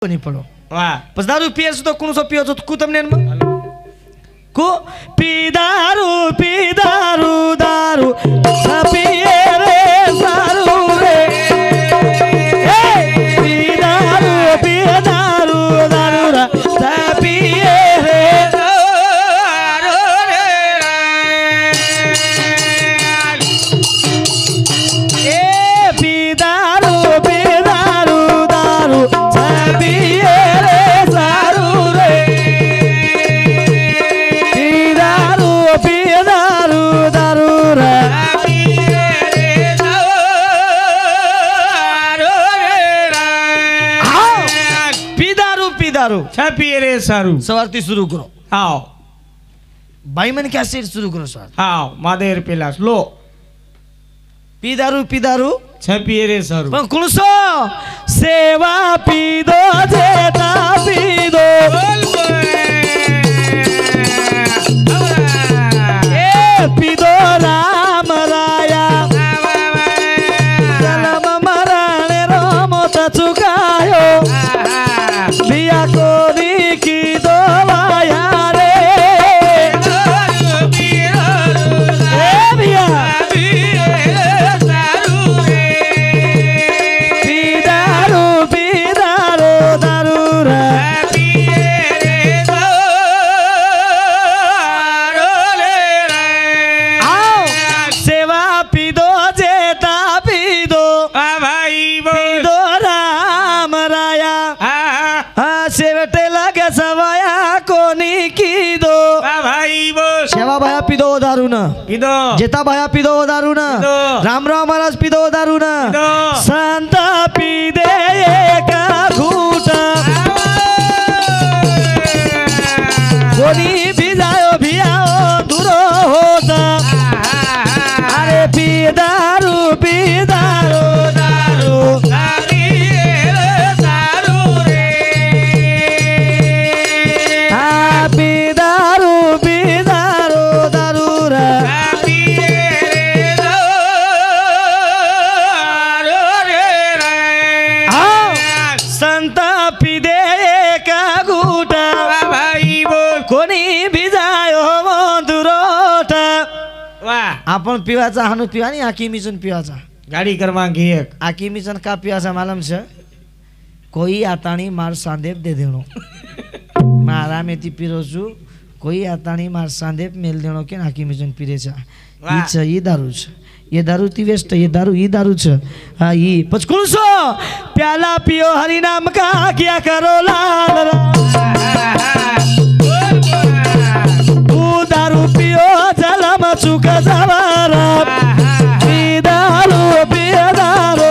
नहीं पड़ो वाह बस दारू पिए तो कौन सो पियो तो कु तमने को पी दारू दारू पिए रे सारू रे पी दारू दारू रा पिए रे पिए रे सारू सवारती शुरू करो आओ भाई मन क्या से शुरू करो सवार आओ मादेर पेला लो पी दारू पिए रे सारू पण कुणसो सेवा पी दो जेता पी दो ए पी दो राम राया जन्म मरण रो मोत चुकायो बिया कोनी की दो वाया रे ए बिया सेवा भाया पिदो दारू ना पिदो जेता भाया पिदो दारू ना राम राम महाराज पिदो दारू ना संता पिदे का घूटा कोनी भी जाओ भी आओ दूरो होता अरे पी दारू दारू आपण पिवाचा हानू पिवा आणि आकी मिचून पिवाचा गाड़ी क्रमांक 1 आकी मिचन का पिवाचा मालूम छे कोई आताणी मार सांदेप दे देणो मारा मेती पीरो छु कोई आताणी मार सांदेप मेल देणो के आकी मिचन पीरे छे ई छे ई दारू छे ये दारू ती वेस्ट ये दारू छे हां ई पचकुलसो प्याला पियो हरि नाम का क्या करो लाल दारू पियो जलम चुक जवारा पी दारू दारू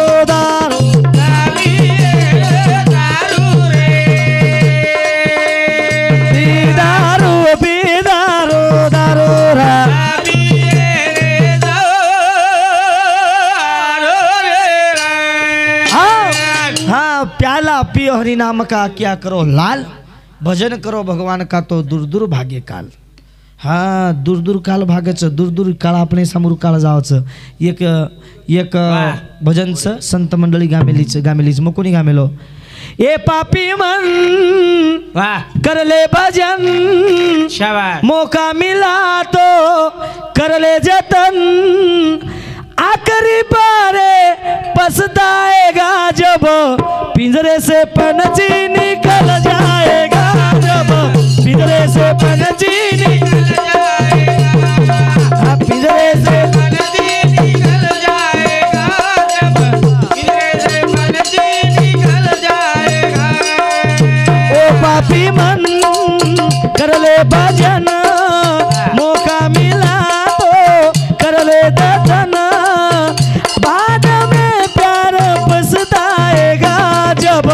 पी दारू रा हाँ प्याला पियो हरि नाम का क्या करो लाल भजन करो भगवान का तो दूर दूर भाग्य काल हाँ दूर दूर काल भागच दूर दूर काळ आपणे समोर काळ जावच एक एक भजन संत मंडळी गामेलीच मग कोणी गामेलो ए पापी मन वाह कर ले भजन शाबाश मौका मिला तो कर ले जतन आखिरी बारे पछताएगा जब पिंजरे से पनची निकल जाएगा जब पिंजरे से पनची निकल जाएगा पिंजरे से पनची निकल जाएगा जब पिंजरे से पनची निकल जाएगा ओ पापी मन कर ले भजन मौका मिला तो कर ले दर्शन बाद में प्यार पछताएगा जब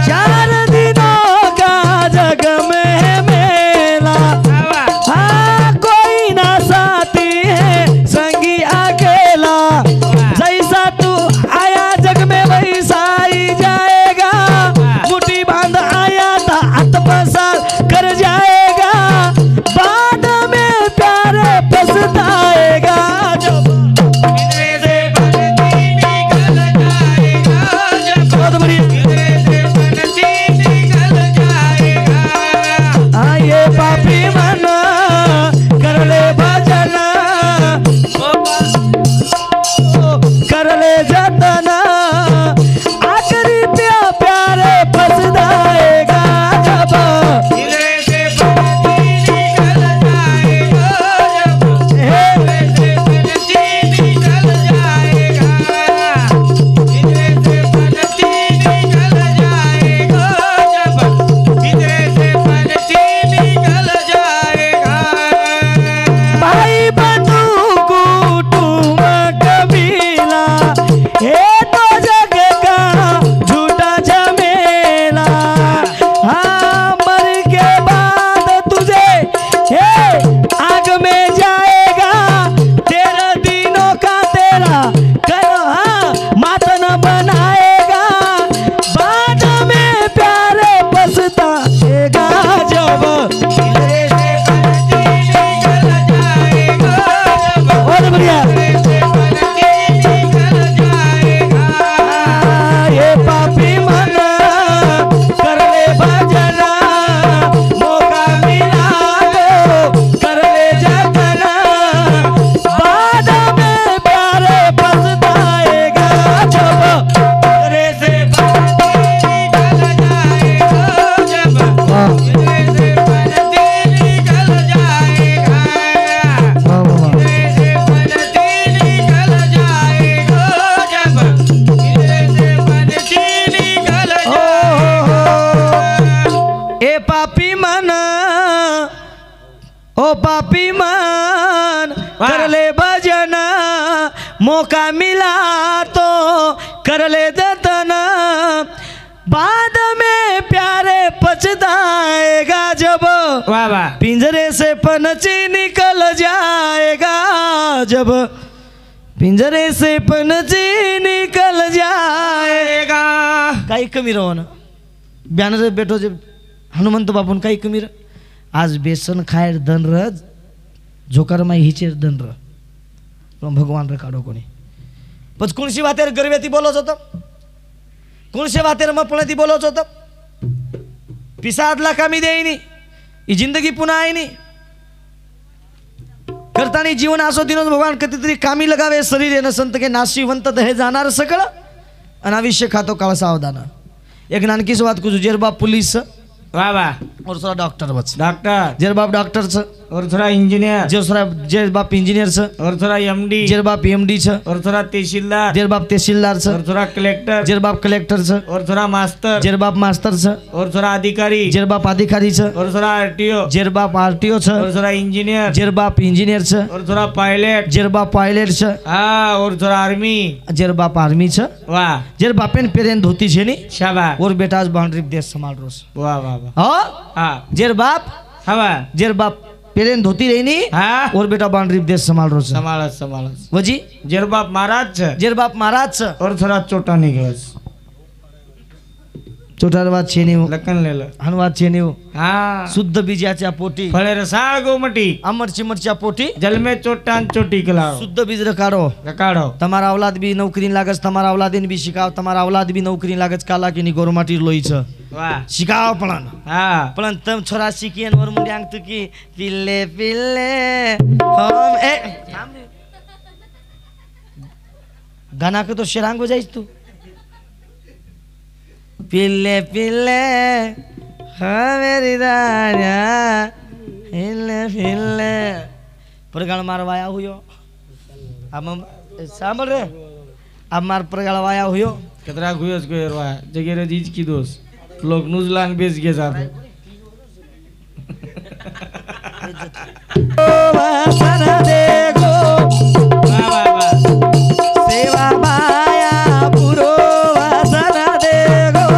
चार दिनों का पापी मन कर ले भजन मौका मिला तो कर ले जतन बाद में प्यारे पछताएगा जब वाह वाह पिंजरे से पनची निकल जाएगा जब पिंजरे से पनची निकल जाएगा काही कमी राहो ना ब्यानर बेटो जे हनुमंत बापून काही कमी आज बेसन खायर दन र झोकर माई हिचेर दन र पण भगवान रे काढो कोणी पण कोणशी वातेर गर्वेती बोलत होतं कोणशे वातेर मपणती बोलत होतं पिसादला कामी देईनी ही जिंदगी पुन्हा आईनी करतानी जीवन असो दिनोस भगवान कधीतरी कामी लगावे शरीर येणं संत के नाशिवंत हे जाणार सकळ अनाविष्य खातो काळ सावधान एक नानकीच वात कुछ जेर बाप पुलिस वाह वाह और थोड़ा डॉक्टर बच डॉक्टर जेर बाप डॉक्टर छ और थोड़ा इंजीनियर जेर बाप इंजीनियर छ और थोड़ा एमडी जेर बाप एमडी छ और थोड़ा तहसीलदार जेर बाप तहसीलदार छ और थोड़ा कलेक्टर जेर बाप कलेक्टर छ और थोड़ा मास्टर जेर बाप मास्टर छ और थोड़ा अधिकारी जेर बाप अधिकारी छ और थोड़ा आरटीओ जेर बाप आरटीओ छ और थोड़ा इंजीनियर जेर बाप इंजीनियर छ और थोड़ा पायलट जेर बाप पायलट छ हाँ और थोड़ा आर्मी जेर बाप आर्मी छ वाह जेर बापेन पेरेन धोती छे नी शाबाश और बेटा आज बाउंड्री देश संभाल रोस वाह वाह वाह हाँ हाँ जेर बाप हाँ जेर बाप पेरेन धोती रहनी हाँ और बेटा बाउंड्री देश संभाल रोस संभाळस संभाळस वजी जेर बाप महाराज छ जेर बाप महाराज छ और थोड़ा चोटा निकलस चोटारवाद छेनीव लखन लेलं हनुवाद छेनीव हाँ शुद्ध बीजाच्या पोटी फळे रसाळ गोमटी अमर चिमरच्या पोटी जलमे चोटान चोटी कलाव शुद्ध बीज रकाडो रकाडो તમારા औलाद भी नौकरी लागस તમારા औलादीन भी शिकाव તમારા औलाद भी नौकरी लागस काला की नी गोरमाटी लोई छ वाह शिकाव पण हाँ पण तम छोरा शिकियन वर मुंडी अंगत की पिल्ले पिल्ले हम ए थांब रे. गाना के तो शेरांग हो जाइस तू पिल्ले पिल्ले हाँ मेरी राजा पिल्ले पिल्ले परगाळ मारवाया हुयो अब सांभळ रे अब मार परगाळ वाया हुयो कतरा गुयस गुयरवा जगेरे जीज की दोस्त लोग नुजलान बेच के जाते वासना देखो वाह वाह वाह सेवा माया पुरो वासना देखो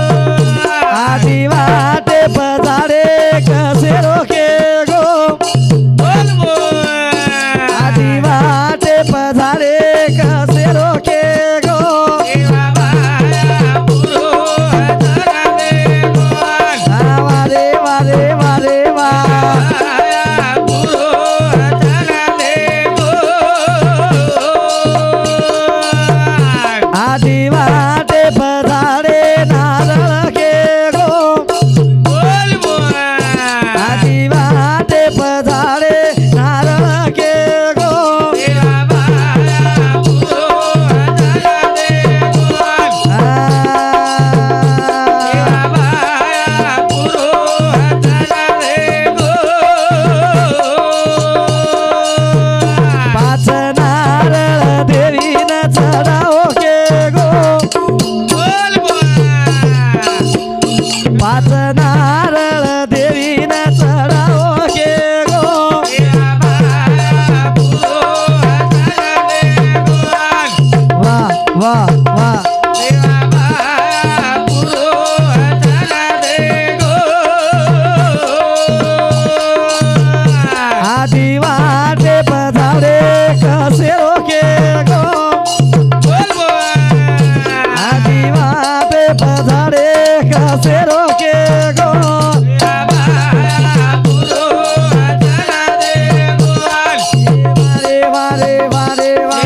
आदि वाटे पधारे कसे रोके गो आदि वाटे पधारे कसे रोके गो वारे वारे वारे वा आदि वाटे पधारे नारळ के गो आदि वाटे पधारे नारळ के गो पाच नारळ देवीन चढाओ के गो पाच नारळ देवीन चढाओ के गो वा वा वा आदि वाटे पधारे कसे रोके गो आदि वाटे पधारे कसे रोके गो वारे वारे वारे वा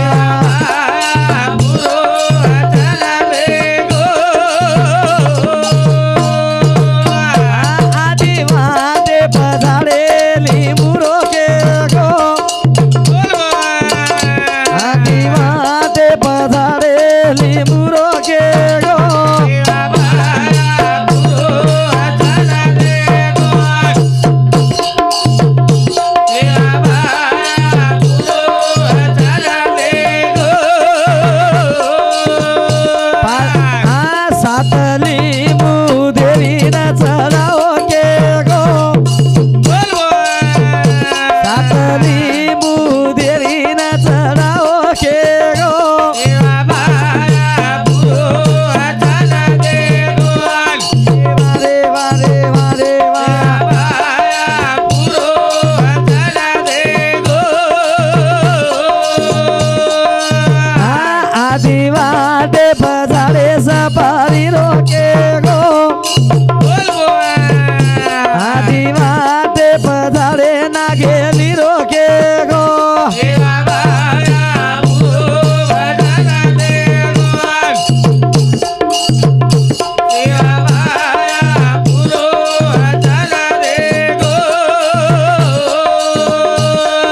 आदि वाटे पधारे लिंबू रोके गो आदि वाटे पधारे लिंबू रोके गो वारे सातली मुदेवी न चढाओ के गो सातली मुदेवी न चढाओ के गो वारे वारे वारे वा आदि वाटे बजारे सफारी रोके गो आदि वाटे बजारे नागेली रोके गो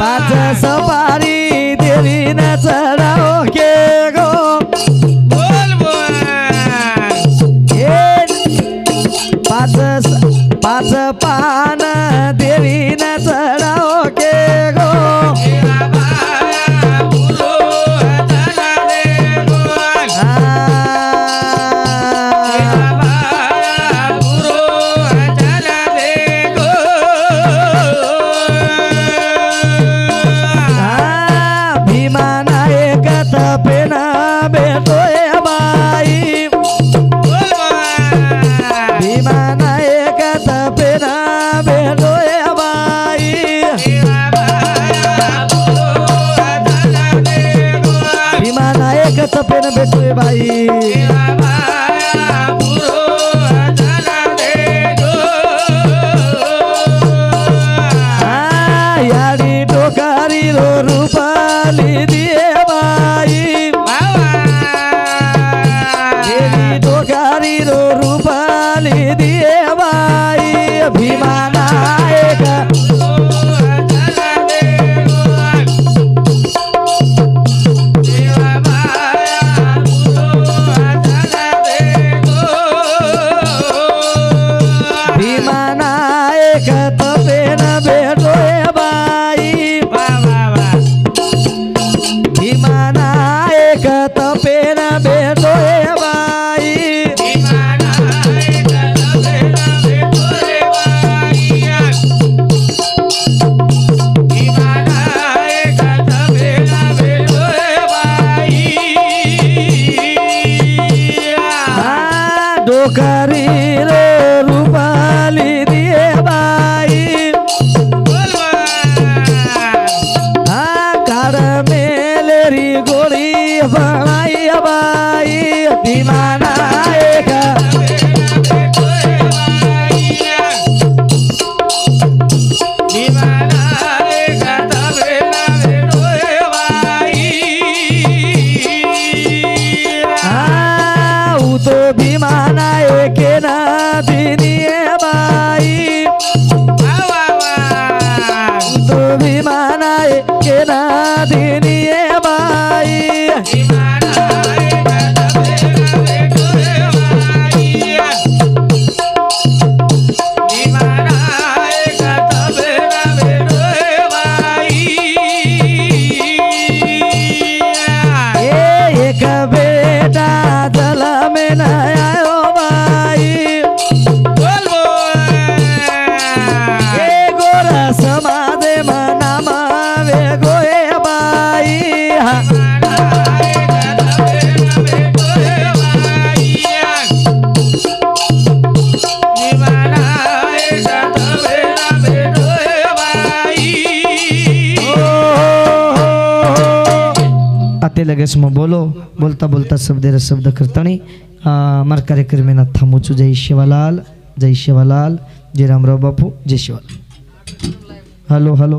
पाच सफारी देवी न चढाओ के गो पाच पान देवी न चढाओ के गो भीमा नायक तपेन भेटोय बाई भीमा नायक तपेन भेटोय बाई भीमा नायक तपेन भेटोय बाई याडी टोकारी रो रूपाली दिए बाई देवी टोकारी रो रूपाली दिए बाई भीमा नायक भीमा नायक तपेन भेटोय बाई भीमा नायक तपेन भेटोय बाई डोकरी रो रूपाली दिए बाई कार मेलेरी गोरी बनाई बाई भीमा नायक तो भीमा नायक ना दिनिए बाई तो भीमा नायक ना दिनिए बाई एक बेटा जल में न आयो बाई गोरा समाज नाम वे गोए बाई आते लगेच मग बोलता बोलता शब्द करतानी मार कार्यक्रमेना थांबू जय शिवालाल जय रामराव बापू जय शिवालाल हॅलो हॅलो